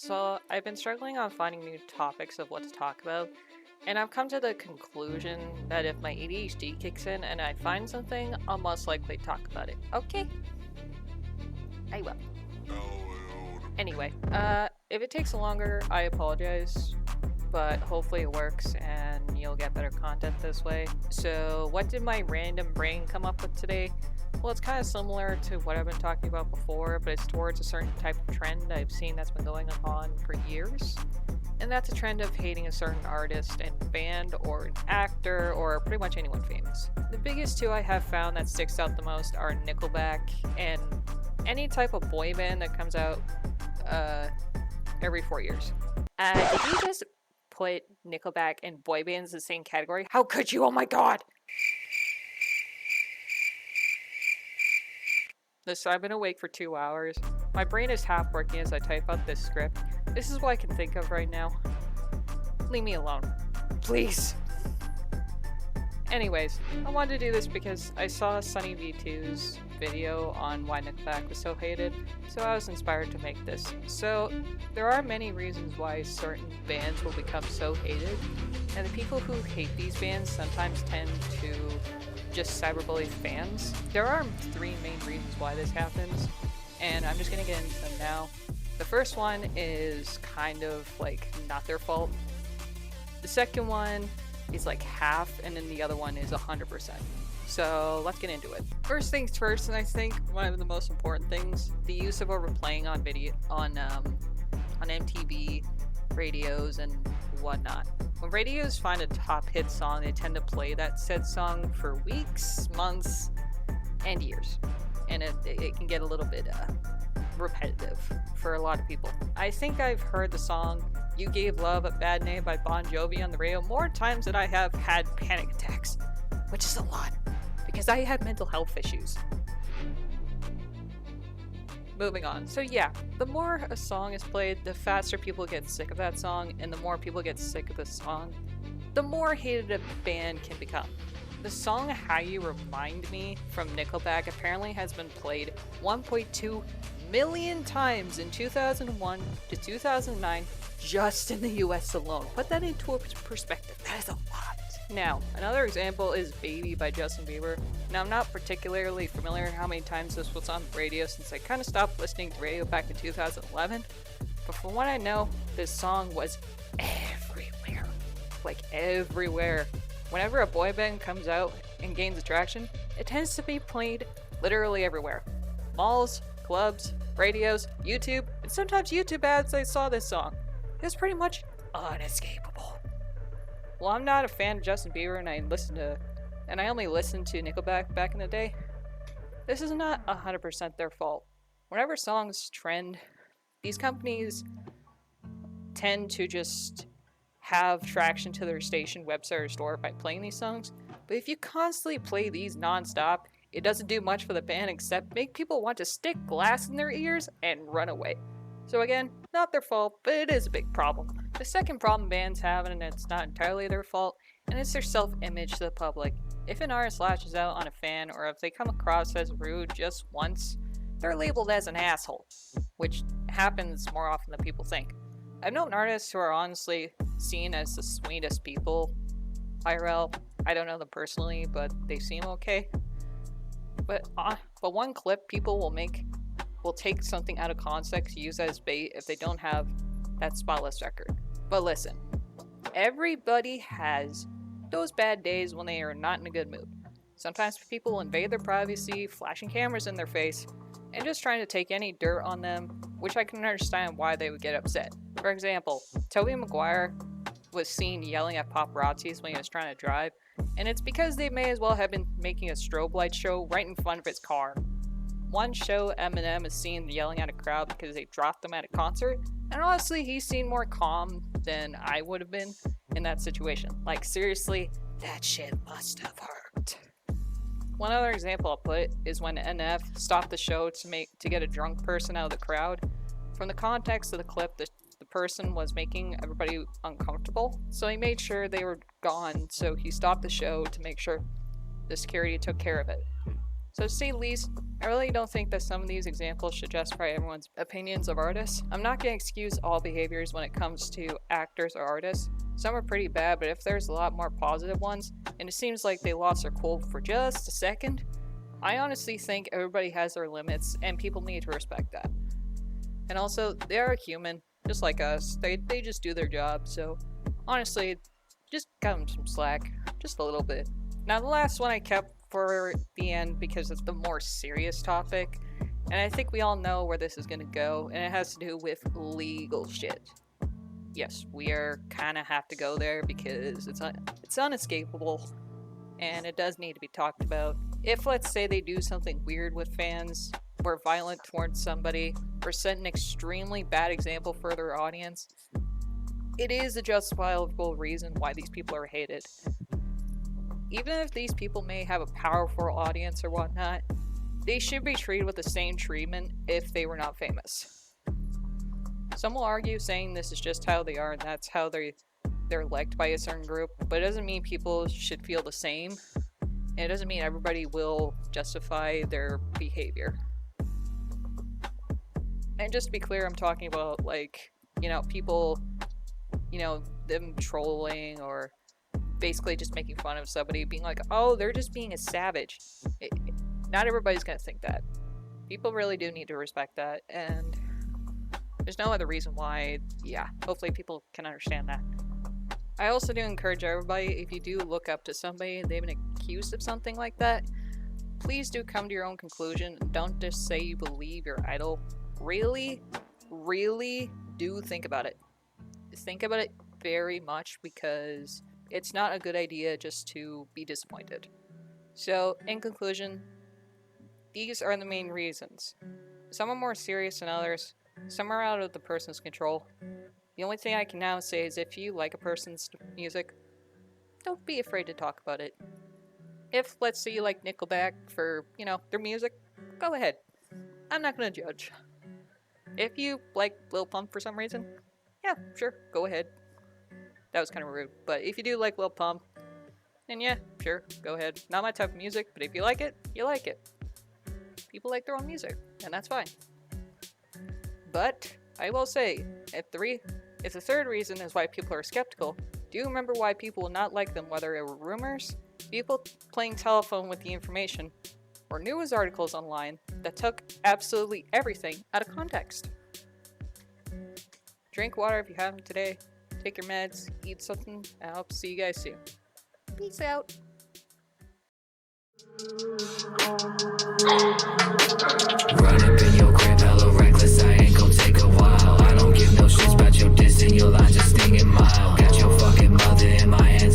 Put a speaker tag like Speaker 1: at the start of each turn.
Speaker 1: So, I've been struggling on finding new topics of what to talk about, and I've come to the conclusion that if my ADHD kicks in and I find something, I'll most likely talk about it. Okay? I will. Anyway, if it takes longer, I apologize, but hopefully it works and you'll get better content this way. So, what did my random brain come up with today? Well, it's kind of similar to what I've been talking about before, but it's towards a certain type of trend I've seen that's been going on for years. And that's a trend of hating a certain artist and band or an actor or pretty much anyone famous. The biggest two I have found that sticks out the most are Nickelback and any type of boy band that comes out every 4 years. Did you just put Nickelback and boy bands in the same category? How could you? Oh my god! Listen, I've been awake for 2 hours. My brain is half working as I type out this script. This is what I can think of right now. Leave me alone. Please. Anyways, I wanted to do this because I saw Sunny V2's video on why Nickelback was so hated, so I was inspired to make this. So, there are many reasons why certain bands will become so hated, and the people who hate these bands sometimes tend to just cyberbully fans. There are 3 main reasons why this happens, and I'm just gonna get into them now. The first one is kind of like not their fault. The second one is like half, and then the other one is 100%. So let's get into it. First things first, and I think one of the most important things, the use of overplaying on video on MTV radios and whatnot. When radios find a top hit song, they tend to play that said song for weeks, months, and years. And it can get a little bit repetitive for a lot of people. I think I've heard the song You Gave Love a Bad Name by Bon Jovi on the radio more times than I have had panic attacks, which is a lot, because I had mental health issues. Moving on. So yeah, the more a song is played, the faster people get sick of that song, and the more people get sick of the song, the more hated a band can become. The song How You Remind Me from Nickelback apparently has been played 1.2 million times in 2001 to 2009 just in the US alone. Put that into perspective. That is a lot. Now, another example is Baby by Justin Bieber. Now, I'm not particularly familiar how many times this was on the radio since I kind of stopped listening to radio back in 2011. But from what I know, this song was everywhere. Like everywhere. Whenever a boy band comes out and gains attraction, it tends to be played literally everywhere. Malls, clubs, radios, YouTube, and sometimes YouTube ads I saw this song. It was pretty much unescapable. Well, I'm not a fan of Justin Bieber and I only listened to Nickelback back in the day. This is not 100% their fault. Whenever songs trend, these companies tend to just have traction to their station, website, or store by playing these songs. But if you constantly play these non-stop, it doesn't do much for the band except make people want to stick glass in their ears and run away. So again, not their fault, but it is a big problem. The second problem bands have, and it's not entirely their fault, and it's their self-image to the public. If an artist lashes out on a fan, or if they come across as rude just once, they're labeled as an asshole, which happens more often than people think. I've known artists who are honestly seen as the sweetest people. IRL, I don't know them personally, but they seem okay. But one clip people will take something out of context, use as bait if they don't have that spotless record. But listen, everybody has those bad days when they are not in a good mood. Sometimes people invade their privacy, flashing cameras in their face, and just trying to take any dirt on them, which I can understand why they would get upset. For example, Tobey Maguire was seen yelling at paparazzis when he was trying to drive, and it's because they may as well have been making a strobe light show right in front of his car. One show, Eminem is seen yelling at a crowd because they dropped him at a concert, and honestly, he seemed more calm than I would have been in that situation. Like, seriously, that shit must have hurt. One other example I'll put is when NF stopped the show to get a drunk person out of the crowd. From the context of the clip, the person was making everybody uncomfortable, so he made sure they were gone, so he stopped the show to make sure the security took care of it. So to say the least, I really don't think that some of these examples should justify everyone's opinions of artists. I'm not going to excuse all behaviors when it comes to actors or artists. Some are pretty bad, but if there's a lot more positive ones, and it seems like they lost their cool for just a second, I honestly think everybody has their limits, and people need to respect that. And also, they are human, just like us. They just do their job, so honestly, just cut them some slack, just a little bit. Now, the last one I kept for the end because it's the more serious topic, and I think we all know where this is going to go, and it has to do with legal shit. Yes, we are kind of have to go there because it's unescapable, and it does need to be talked about. If, let's say, they do something weird with fans, or violent towards somebody, or set an extremely bad example for their audience, it is a justifiable reason why these people are hated. Even if these people may have a powerful audience or whatnot, they should be treated with the same treatment if they were not famous. Some will argue saying this is just how they are and that's how they're liked by a certain group, but it doesn't mean people should feel the same. And it doesn't mean everybody will justify their behavior. And just to be clear, I'm talking about, like, people, them trolling or basically just making fun of somebody, being like, oh, they're just being a savage. Not everybody's gonna think that. People really do need to respect that, and there's no other reason why. Hopefully people can understand that. I also do encourage everybody, if you do look up to somebody and they've been accused of something like that, please do come to your own conclusion. Don't just say you believe your idol. Really, really do think about it. Think about it very much, because it's not a good idea just to be disappointed. So, in conclusion, these are the main reasons. Some are more serious than others. Some are out of the person's control. The only thing I can now say is if you like a person's music, don't be afraid to talk about it. If, let's say, you like Nickelback for, their music, go ahead. I'm not gonna judge. If you like Lil Pump for some reason, yeah, sure, go ahead. That was kind of rude, but if you do like Lil Pump, then yeah, sure, go ahead. Not my type of music, but if you like it, you like it. People like their own music, and that's fine. But I will say, if the third reason is why people are skeptical, do you remember why people will not like them, whether it were rumors, people playing telephone with the information, or news articles online that took absolutely everything out of context? Drink water if you haven't today. Take your meds, eat something, and I hope to see you guys soon. Peace out.
Speaker 2: Run up in your crib, hella reckless, I ain't gon' take a while. I don't give no shits about your diss and your line just stinging mild. Got your fucking mother in my hands